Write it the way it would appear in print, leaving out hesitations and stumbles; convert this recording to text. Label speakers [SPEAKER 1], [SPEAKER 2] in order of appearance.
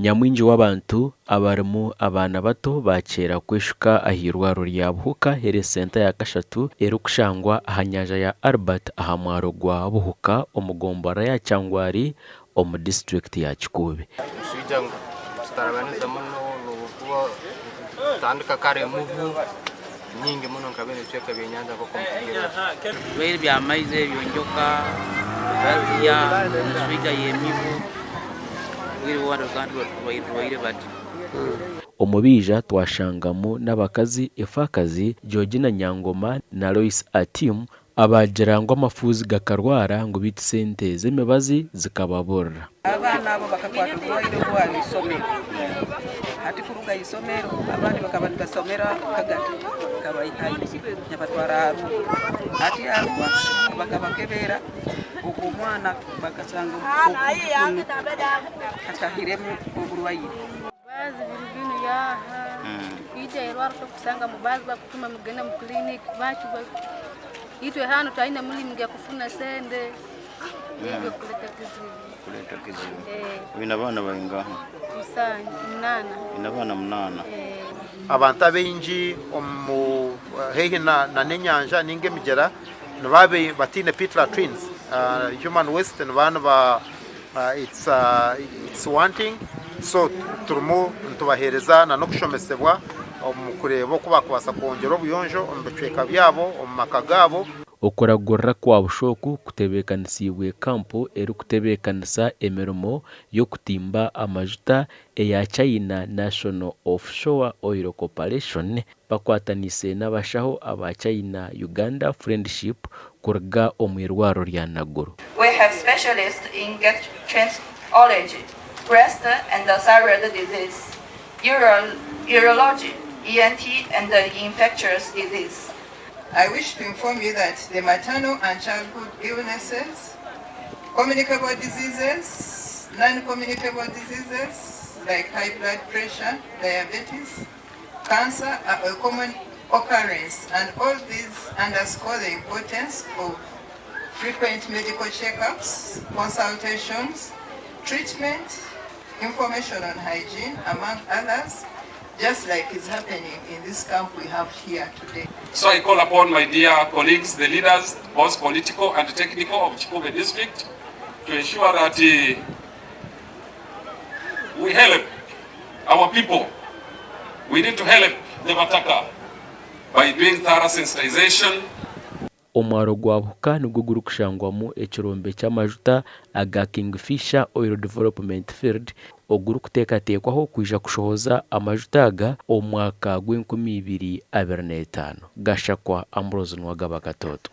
[SPEAKER 1] Nyamwingi w'abantu abarimu abana bato bakera kweshuka ahirwaro rya Buhuka here senta ya kashatu erukushangwa aha nyanja ya Albert aha mwaro gwa Buhuka omugombora ya Kyangwari omu district ya Kikuube.
[SPEAKER 2] Tandika kare muvu nyingi muno nkabene cheka byenyanza ko kompigira
[SPEAKER 3] bere bya maize byonjoka baziya nsubiga yemivu wiri wado kandi bayire bati
[SPEAKER 1] omubija twashangamu n'abakazi efakazi Georgina Nyangoma na Lois Atim abagirangwa amafuzi gakarwara ngo biti sente z'emibazi zikababorra
[SPEAKER 4] abana abo bakakwata ubwire bwa isomero ati kuruga isomero abandi bakabandika somera kagati kabayitaye nyabatwara ati arwa bakabakebera ukumwana bakasanga atahiremu uburwayi
[SPEAKER 5] bazi biribinu yaha ije erwara kusanga mubazi bakutuma mugenda mu clinic bacu itwe hano taina mulimu ya kufuna sende ndio kuleta kizibu
[SPEAKER 6] bina bana baingaho
[SPEAKER 5] munana
[SPEAKER 6] bina bana munana
[SPEAKER 7] abantu abenji omu hehe na nenyanja ninge migera nababe batine Petra twins human waste n'abana ba it's wanting so turimo ntubahereza na no kushomesebwa omukurebo kuba kubasa kongera obuyonjo ombecweka byabo omakagabo
[SPEAKER 1] okuragurirwa kwa bushoku kutebekanisiibwe kampo eri kutebekanisa emirimo yo kutimba amajuta eya China National Offshore Oil Corporation bakwatanise n'abashaho aba China Uganda Friendship kuruga omwirwaro rya Naguru.
[SPEAKER 8] We have specialists in gastroenterology, breast and thyroid disease, urology, ENT and infectious disease.
[SPEAKER 9] I wish to inform you that the maternal and childhood illnesses, communicable diseases, non-communicable diseases like high blood pressure, diabetes, cancer are a common occurrence, and all these underscore the importance of frequent medical checkups, consultations, treatment, information on hygiene, among others, just like is happening in this camp we have here today.
[SPEAKER 10] So I call upon my dear colleagues, the leaders, both political and technical of Kikuube district, to ensure that we help our people. We need to help the Mataka by doing thorough sensitization.
[SPEAKER 1] Omwaro gwa Buhuka nigwo guri kushangwamu ekirombe ky'amajuta aga Kingfisher Oil Development Field oguri kuteekateekwaho kwija kushohoza amajuta aga omwaka gw'2025 gashakwa Ambrose Nwagaba Katoto.